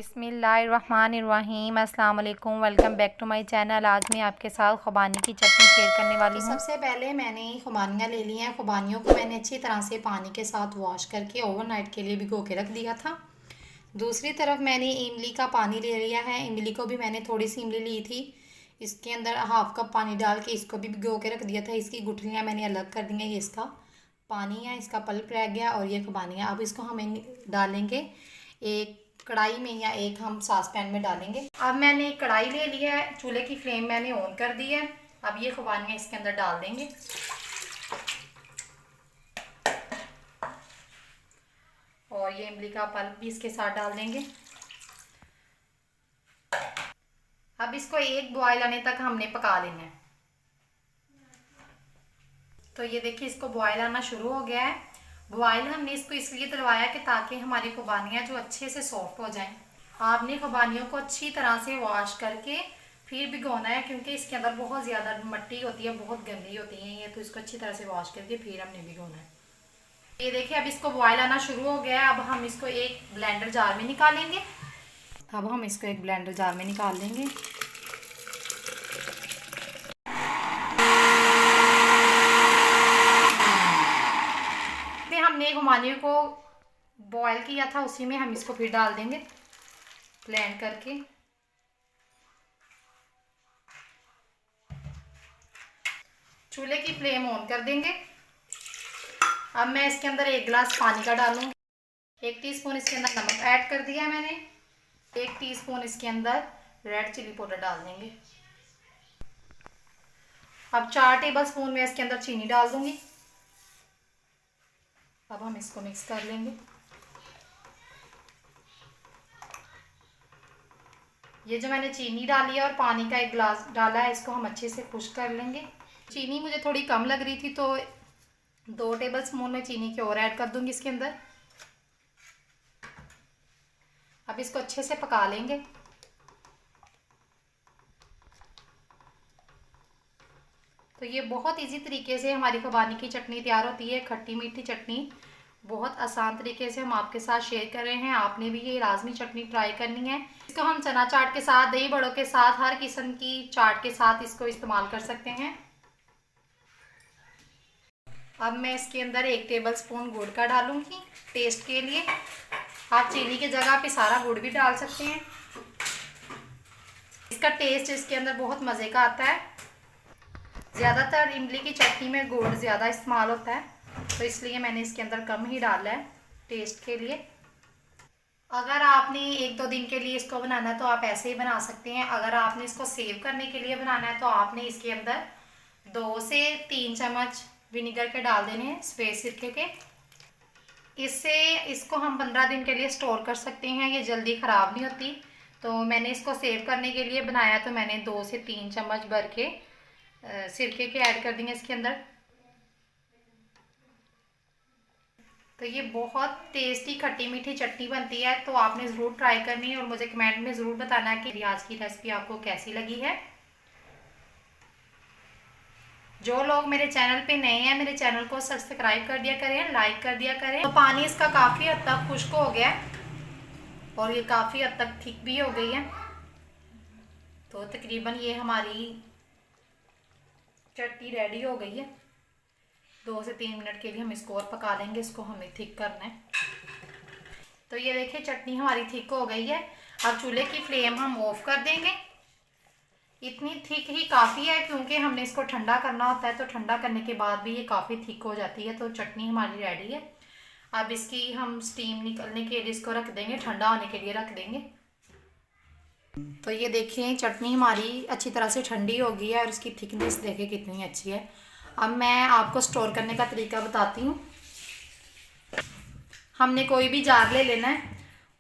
बिस्मिल्लाहिर्रहमानिर्रहीम, अस्सलाम वालेकुम। Welcome back to my channel. आज मैं आपके साथ खुबानी की चटनी शेयर करने वाली हूँ। सबसे पहले मैंने खुबानियाँ ले ली हैं। खुबानियों को मैंने अच्छी तरह से पानी के साथ वॉश करके ओवरनाइट के लिए भिगो के रख दिया था। दूसरी तरफ मैंने इमली का पानी ले लिया है। इमली को भी मैंने थोड़ी सी इमली ली थी, इसके अंदर हाफ कप पानी डाल के इसको भी भिगो के रख दिया था। इसकी गुठलियाँ मैंने अलग कर दी हैं। ये इसका पानी है, इसका पल्प रह गया और ये खुबानियाँ। अब इसको हम डालेंगे एक कढ़ाई में या एक हम सास पैन में डालेंगे। अब मैंने एक कढ़ाई ले लिया है, चूल्हे की फ्लेम मैंने ऑन कर दी है। अब ये खुबानियाँ इसके अंदर डाल देंगे और ये इमली का पल्प भी इसके साथ डाल देंगे। अब इसको एक बॉयल आने तक हमने पका लेना है। तो ये देखिए इसको बॉयल आना शुरू हो गया है। बॉयल हमने इसको इसलिए दिलवाया कि ताकि हमारी खुबानियाँ जो अच्छे से सॉफ्ट हो जाएं। आपने खुबानियों को अच्छी तरह से वॉश करके फिर भिगोना है, क्योंकि इसके अंदर बहुत ज़्यादा मिट्टी होती है, बहुत गंदी होती है ये। तो इसको अच्छी तरह से वॉश करके फिर हमने भिगोना है। ये देखिए अब इसको बॉयल आना शुरू हो गया है। अब हम इसको एक ब्लेंडर जार में निकालेंगे। अब हम इसको एक ब्लेंडर जार में निकाल लेंगे। हमने खुबानियों को बॉयल किया था, उसी में हम इसको फिर डाल देंगे ब्लेंड करके। चूल्हे की फ्लेम ऑन कर देंगे। अब मैं इसके अंदर एक गिलास पानी का डालूंगी। 1 टीस्पून इसके अंदर नमक ऐड कर दिया मैंने। 1 टीस्पून इसके अंदर रेड चिली पाउडर डाल देंगे। अब 4 टेबलस्पून में इसके अंदर चीनी डाल दूंगी। अब हम इसको मिक्स कर लेंगे। ये जो मैंने चीनी डाली है और पानी का 1 गिलास डाला है, इसको हम अच्छे से खुश्क कर लेंगे। चीनी मुझे थोड़ी कम लग रही थी, तो 2 टेबलस्पून में चीनी के और ऐड कर दूंगी इसके अंदर। अब इसको अच्छे से पका लेंगे। तो ये बहुत इजी तरीके से हमारी खुबानी की चटनी तैयार होती है। खट्टी मीठी चटनी बहुत आसान तरीके से हम आपके साथ शेयर कर रहे हैं। आपने भी ये लाजमी चटनी ट्राई करनी है। इसको हम चना चाट के साथ, दही बड़ों के साथ, हर किस्म की चाट के साथ इसको इस्तेमाल कर सकते हैं। अब मैं इसके अंदर 1 टेबलस्पून गुड़ का डालूंगी टेस्ट के लिए। आप चीनी की जगह पे सारा गुड़ भी डाल सकते हैं। इसका टेस्ट इसके अंदर बहुत मज़े का आता है। ज़्यादातर इमली की चटनी में गुड़ ज़्यादा इस्तेमाल होता है, तो इसलिए मैंने इसके अंदर कम ही डाला है टेस्ट के लिए। अगर आपने 1-2 दिन के लिए इसको बनाना है तो आप ऐसे ही बना सकते हैं। अगर आपने इसको सेव करने के लिए बनाना है तो आपने इसके अंदर 2 से 3 चम्मच विनेगर के डाल देने हैं, सफ़ेद सिरके के। इससे इसको हम 15 दिन के लिए स्टोर कर सकते हैं। ये जल्दी ख़राब नहीं होती। तो मैंने इसको सेव करने के लिए बनाया, तो मैंने 2 से 3 चम्मच भर के सिरके के ऐड कर देंगे इसके अंदर। तो ये बहुत टेस्टी खट्टी मीठी चटनी बनती है, तो आपने ज़रूर ट्राई करनी है और मुझे कमेंट में ज़रूर बताना है कि आज की रेसिपी आपको कैसी लगी है। जो लोग मेरे चैनल पे नए हैं, मेरे चैनल को सब्सक्राइब कर दिया करें, लाइक कर दिया करें। तो पानी इसका काफ़ी हद तक खुश्क हो गया है और ये काफ़ी हद तक थिक भी हो गई है। तो तकरीबन ये हमारी चटनी रेडी हो गई है। 2 से 3 मिनट के लिए हम इसको और पका लेंगे। इसको हमें थिक करना है। तो ये देखिए चटनी हमारी थिक हो गई है। अब चूल्हे की फ्लेम हम ऑफ कर देंगे। इतनी थिक ही काफ़ी है, क्योंकि हमने इसको ठंडा करना होता है, तो ठंडा करने के बाद भी ये काफ़ी थिक हो जाती है। तो चटनी हमारी रेडी है। अब इसकी हम स्टीम निकलने के लिए इसको रख देंगे, ठंडा होने के लिए रख देंगे। तो ये देखिए चटनी हमारी अच्छी तरह से ठंडी हो गई है और इसकी थिकनेस देखिए कितनी अच्छी है। अब मैं आपको स्टोर करने का तरीका बताती हूँ। हमने कोई भी जार ले लेना है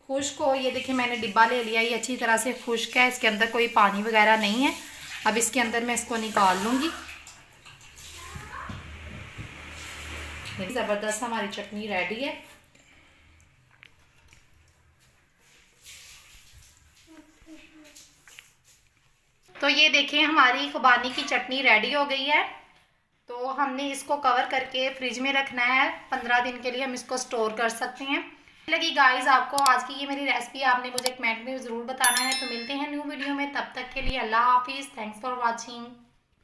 खुश्क हो। ये देखिए मैंने डिब्बा ले लिया, ये अच्छी तरह से खुश्क है, इसके अंदर कोई पानी वगैरह नहीं है। अब इसके अंदर मैं इसको निकाल लूँगी। ज़बरदस्त हमारी चटनी रेडी है। तो ये देखिए हमारी खुबानी की चटनी रेडी हो गई है। तो हमने इसको कवर करके फ्रिज में रखना है। 15 दिन के लिए हम इसको स्टोर कर सकते हैं। लगी गाइस आपको आज की ये मेरी रेसिपी, आपने मुझे कमेंट में ज़रूर बताना है। तो मिलते हैं न्यू वीडियो में, तब तक के लिए अल्लाह हाफिज़। Thanks for watching.